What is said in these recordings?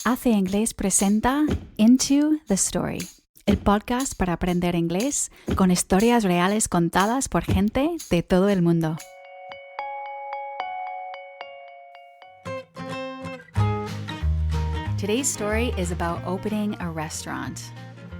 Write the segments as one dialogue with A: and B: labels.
A: AC Ingles presenta Into the Story, el podcast para aprender inglés con historias reales contadas por gente de todo el mundo. Today's story is about opening a restaurant.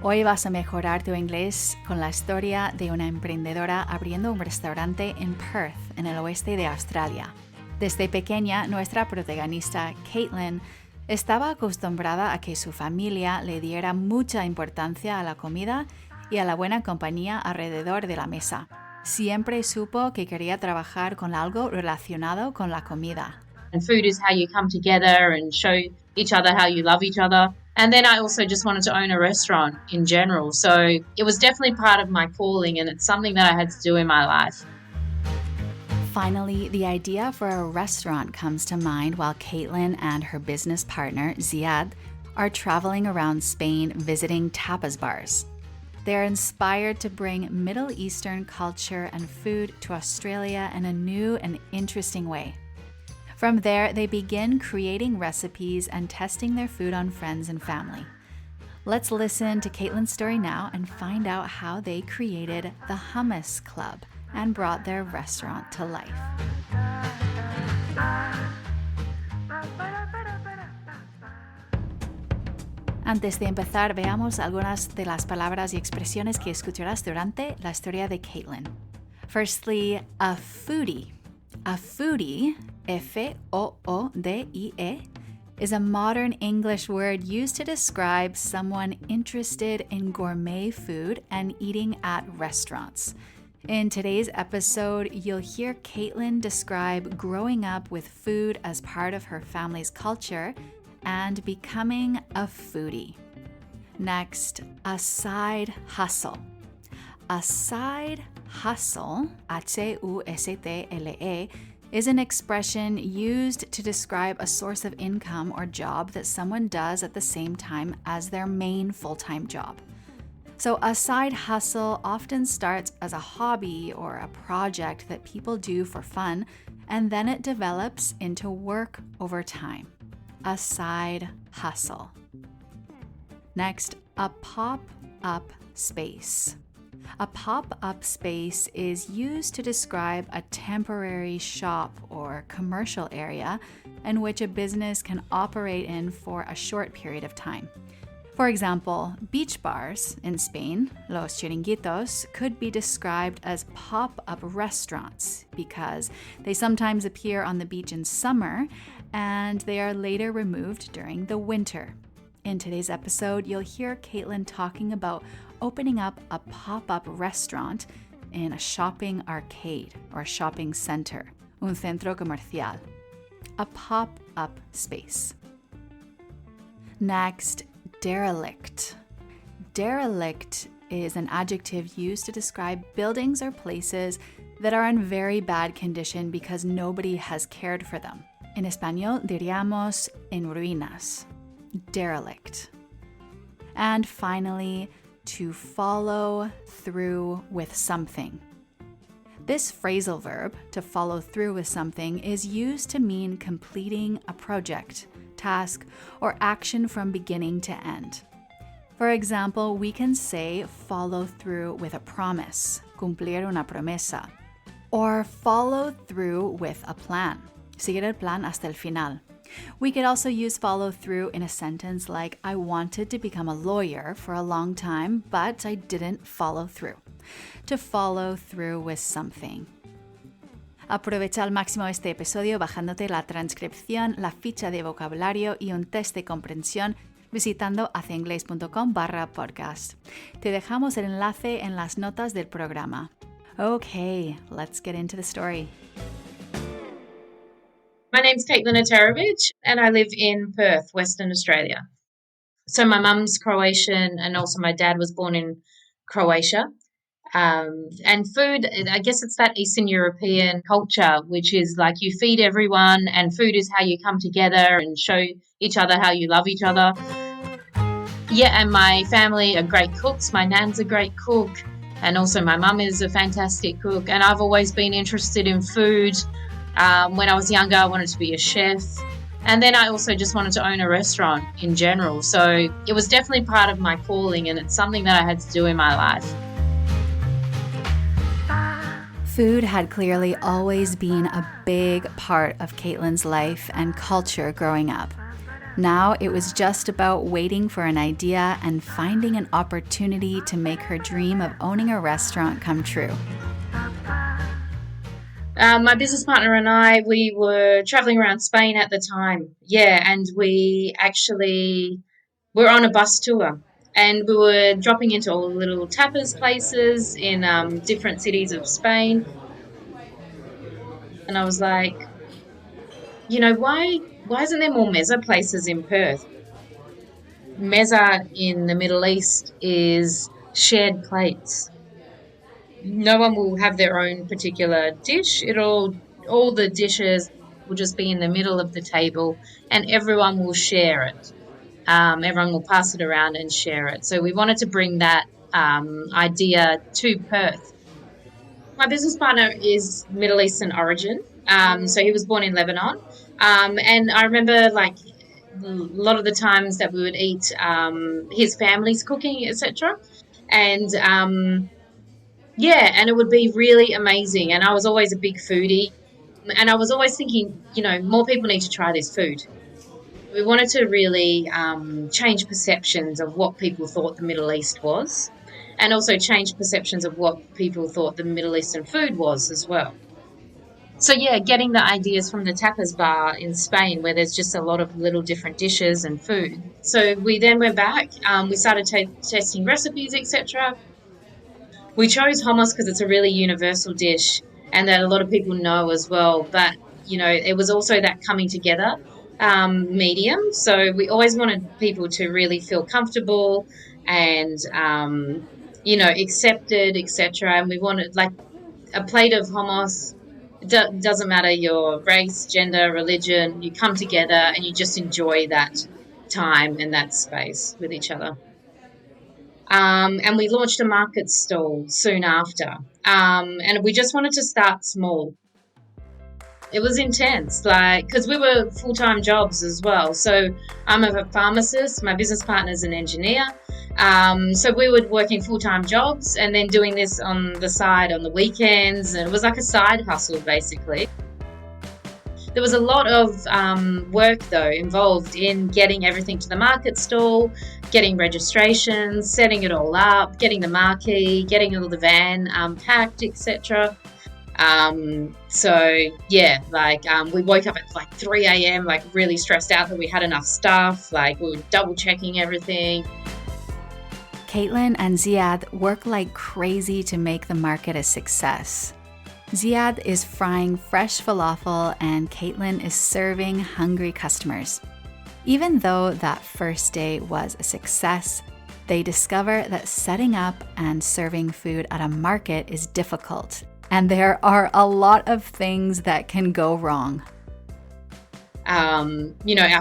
A: Hoy vas a mejorar tu inglés con la historia de una emprendedora abriendo un restaurante en Perth, en el oeste de Australia. Desde pequeña, nuestra protagonista, Kaitlin, estaba acostumbrada a que su familia le diera mucha importancia a la comida y a la buena compañía alrededor de la mesa. Siempre supo que quería trabajar con algo relacionado con la comida.
B: And food is how you come together and show each other how you love each other. And then I also just wanted to own a restaurant in general. So it was definitely part of my calling, and it's something that I had to do in my life.
A: Finally, the idea for a restaurant comes to mind while Kaitlin and her business partner, Ziad, are traveling around Spain visiting tapas bars. They're inspired to bring Middle Eastern culture and food to Australia in a new and interesting way. From there, they begin creating recipes and testing their food on friends and family. Let's listen to Kaitlin's story now and find out how they created the Hummus Club and brought their restaurant to life. Antes de empezar, veamos algunas de las palabras y expresiones que escucharás durante la historia de Kaitlin. Firstly, a foodie. A foodie, F-O-O-D-I-E, is a modern English word used to describe someone interested in gourmet food and eating at restaurants. In today's episode, you'll hear Kaitlin describe growing up with food as part of her family's culture and becoming a foodie. Next, a side hustle. A side hustle, H-U-S-T-L-E, is an expression used to describe a source of income or job that someone does at the same time as their main full-time job. So a side hustle often starts as a hobby or a project that people do for fun, and then it develops into work over time. A side hustle. Next, a pop-up space. A pop-up space is used to describe a temporary shop or commercial area in which a business can operate in for a short period of time. For example, beach bars in Spain, los chiringuitos, could be described as pop-up restaurants because they sometimes appear on the beach in summer and they are later removed during the winter. In today's episode, you'll hear Kaitlin talking about opening up a pop-up restaurant in a shopping arcade or a shopping center, un centro comercial. A pop-up space. Next, derelict. Derelict is an adjective used to describe buildings or places that are in very bad condition because nobody has cared for them. En español diríamos en ruinas. Derelict. And finally, to follow through with something. This phrasal verb, to follow through with something, is used to mean completing a project, task, or action from beginning to end. For example, we can say follow through with a promise, cumplir una promesa, or follow through with a plan, seguir el plan hasta el final. We could also use follow through in a sentence like, I wanted to become a lawyer for a long time, but I didn't follow through. To follow through with something. Aprovecha al máximo este episodio bajándote la transcripción, la ficha de vocabulario y un test de comprensión visitando aceingles.com/podcast. Te dejamos el enlace en las notas del programa. Okay, let's get into the story.
B: My name's Kaitlin and I live in Perth, Western Australia. So my mum's Croatian and also my dad was born in Croatia. And food, I guess it's that Eastern European culture, which is like you feed everyone and food is how you come together and show each other how you love each other. Yeah, and my family are great cooks. My nan's a great cook. And also my mum is a fantastic cook. And I've always been interested in food. When I was younger, I wanted to be a chef. And then I also just wanted to own a restaurant in general. So it was definitely part of my calling, and it's something that I had to do in my life.
A: Food had clearly always been a big part of Kaitlin's life and culture growing up. Now it was just about waiting for an idea and finding an opportunity to make her dream of owning a restaurant come true.
B: My business partner and I, we were traveling around Spain at the time. Yeah, and we actually were on a bus tour. And we were dropping into all the little tapas places in different cities of Spain. And I was like, why isn't there more mezza places in Perth? Mezza in the Middle East is shared plates. No one will have their own particular dish. All the dishes will just be in the middle of the table, and everyone will share it. Everyone will pass it around and share it. So we wanted to bring that idea to Perth. My business partner is Middle Eastern origin. So he was born in Lebanon. And I remember like a lot of the times that we would eat his family's cooking, etc. And yeah, and it would be really amazing. And I was always a big foodie. And I was always thinking, more people need to try this food. We wanted to really change perceptions of what people thought the Middle East was, and also change perceptions of what people thought the Middle Eastern food was as well. So yeah, getting the ideas from the tapas bar in Spain, where there's just a lot of little different dishes and food. So we then went back. We started testing recipes, etc. We chose hummus because it's a really universal dish and that a lot of people know as well. But it was also that coming together medium. So we always wanted people to really feel comfortable and accepted, etc. And we wanted like a plate of hummus. It doesn't matter your race, gender, religion. You come together and you just enjoy that time and that space with each other. And we launched a market stall soon after. And we just wanted to start small. It was intense, like, because we were full-time jobs as well. So I'm a pharmacist, my business partner's an engineer. So we were working full-time jobs and then doing this on the side on the weekends. And it was like a side hustle, basically. There was a lot of work, though, involved in getting everything to the market stall, getting registrations, setting it all up, getting the marquee, getting all the van packed, etc. So yeah, we woke up at like 3 a.m. like really stressed out that we had enough staff. Like we were double checking everything.
A: Kaitlin and Ziad work like crazy to make the market a success. Ziad is frying fresh falafel and Kaitlin is serving hungry customers. Even though that first day was a success, they discover that setting up and serving food at a market is difficult, and there are a lot of things that can go wrong.
B: Our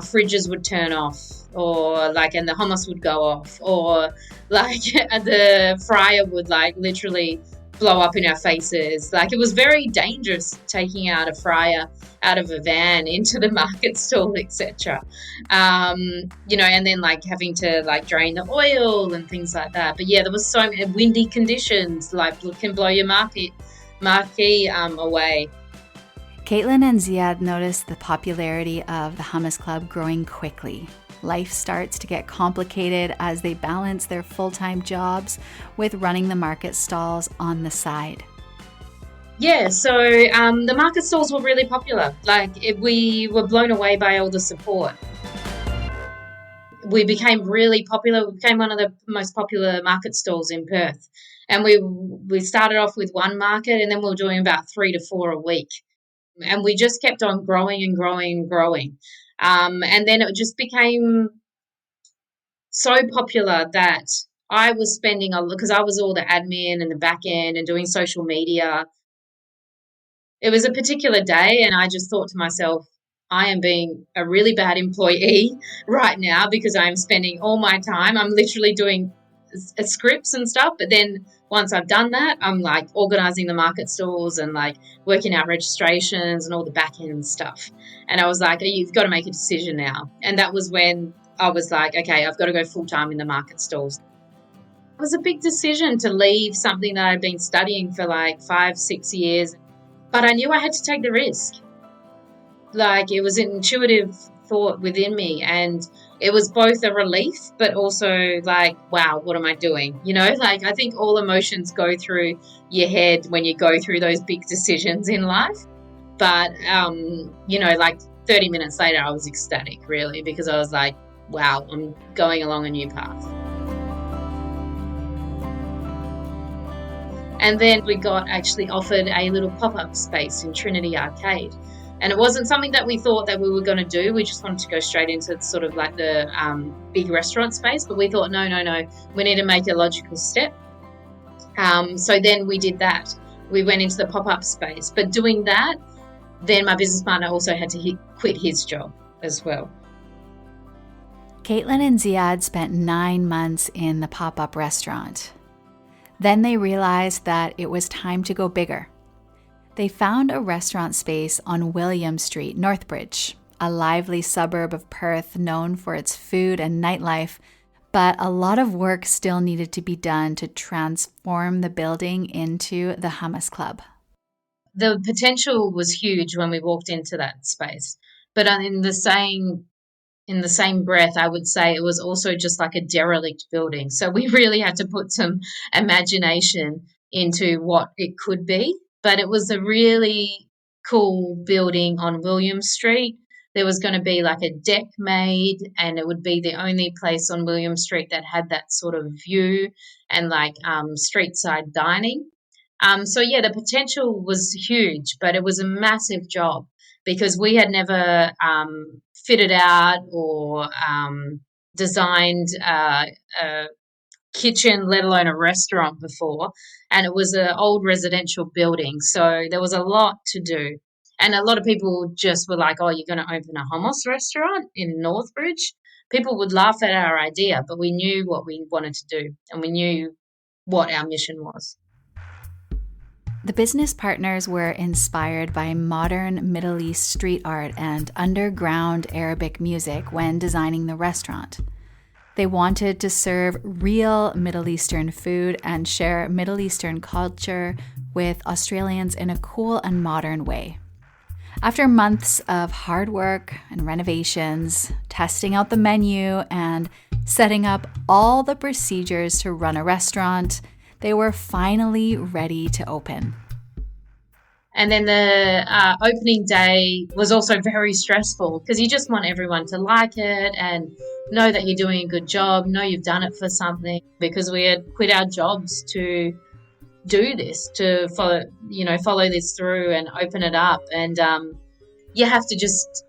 B: fridges would turn off, and the hummus would go off, or the fryer would literally blow up in our faces. It was very dangerous taking out a fryer out of a van into the market stall, etc. And then having to drain the oil and things like that. But yeah, there was so many windy conditions, can blow your marquee away.
A: Kaitlin and Ziad noticed the popularity of the Hummus Club growing quickly. Life starts to get complicated as they balance their full-time jobs with running the market stalls on the side.
B: Yeah, so the market stalls were really popular. We were blown away by all the support. We became really popular. We became one of the most popular market stalls in Perth. And we started off with one market, and then we were doing about 3 to 4 a week. And we just kept on growing and growing and growing. And then it just became so popular that I was spending because I was all the admin and the back end and doing social media. It was a particular day, and I just thought to myself, I am being a really bad employee right now because I'm spending all my time. I'm literally doing scripts and stuff. But then once I've done that, I'm like organizing the market stalls and like working out registrations and all the back end stuff. And I was like, you've got to make a decision now. And that was when I was like, okay, I've got to go full time in the market stalls. It was a big decision to leave something that I'd been studying for like 5-6 years, but I knew I had to take the risk. Like, it was an intuitive thought within me, and it was both a relief, but also like, wow, what am I doing? You know, like, I think all emotions go through your head when you go through those big decisions in life. But, you know, like 30 minutes later, I was ecstatic, really, because I was like, wow, I'm going along a new path. And then we got actually offered a little pop-up space in Trinity Arcade. And it wasn't something that we thought that we were going to do. We just wanted to go straight into sort of like the big restaurant space. But we thought, no, we need to make a logical step. So then we did that. We went into the pop-up space. But doing that, then my business partner also had to quit his job as well.
A: Kaitlin and Ziad spent 9 months in the pop-up restaurant. Then they realized that it was time to go bigger. They found a restaurant space on William Street, Northbridge, a lively suburb of Perth known for its food and nightlife, but a lot of work still needed to be done to transform the building into the Hummus Club.
B: The potential was huge when we walked into that space, but in the same breath, I would say it was also just like a derelict building. So we really had to put some imagination into what it could be. But it was a really cool building on William Street. There was going to be like a deck made, and it would be the only place on William Street that had that sort of view and like street side dining. So yeah, the potential was huge, but it was a massive job because we had never fitted out or designed a kitchen, let alone a restaurant before. And it was an old residential building. So there was a lot to do. And a lot of people just were like, oh, you're going to open a hummus restaurant in Northbridge? People would laugh at our idea, but we knew what we wanted to do and we knew what our mission was.
A: The business partners were inspired by modern Middle East street art and underground Arabic music when designing the restaurant. They wanted to serve real Middle Eastern food and share Middle Eastern culture with Australians in a cool and modern way. After months of hard work and renovations, testing out the menu, and setting up all the procedures to run a restaurant, they were finally ready to open.
B: And then the opening day was also very stressful because you just want everyone to like it and know that you're doing a good job, know you've done it for something, because we had quit our jobs to do this, to follow this through and open it up. And you have to just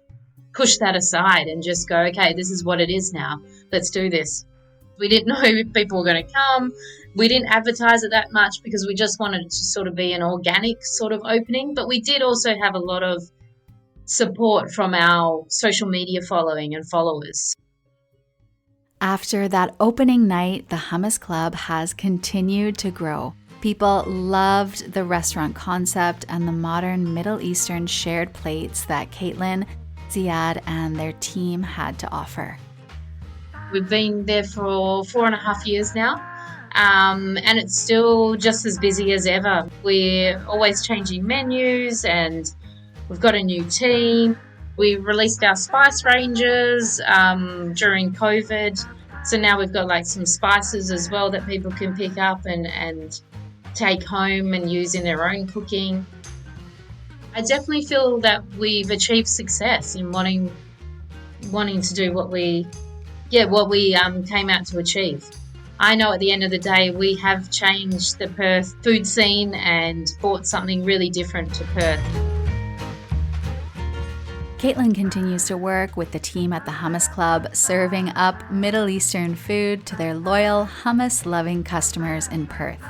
B: push that aside and just go, okay, this is what it is now. Let's do this. We didn't know if people were going to come. We didn't advertise it that much because we just wanted it to sort of be an organic sort of opening. But we did also have a lot of support from our social media following and followers.
A: After that opening night, the Hummus Club has continued to grow. People loved the restaurant concept and the modern Middle Eastern shared plates that Kaitlin, Ziad, and their team had to offer.
B: We've been there for 4.5 years now, and it's still just as busy as ever. We're always changing menus, and we've got a new team. We released our spice ranges during COVID, so now we've got like some spices as well that people can pick up and take home and use in their own cooking. I definitely feel that we've achieved success in wanting to do what we came out to achieve. I know at the end of the day, we have changed the Perth food scene and brought something really different to Perth.
A: Kaitlin continues to work with the team at the Hummus Club, serving up Middle Eastern food to their loyal hummus-loving customers in Perth.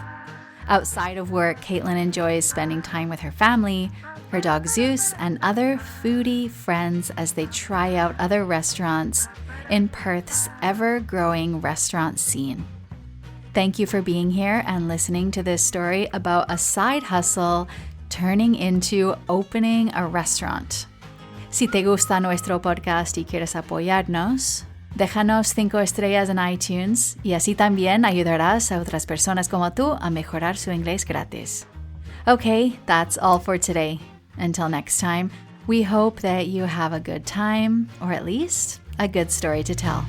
A: Outside of work, Kaitlin enjoys spending time with her family, her dog Zeus, and other foodie friends as they try out other restaurants in Perth's ever-growing restaurant scene. Thank you for being here and listening to this story about a side hustle turning into opening a restaurant. Si te gusta nuestro podcast y quieres apoyarnos, déjanos 5 estrellas en iTunes y así también ayudarás a otras personas como tú a mejorar su inglés gratis. Okay, that's all for today. Until next time, we hope that you have a good time, or at least a good story to tell.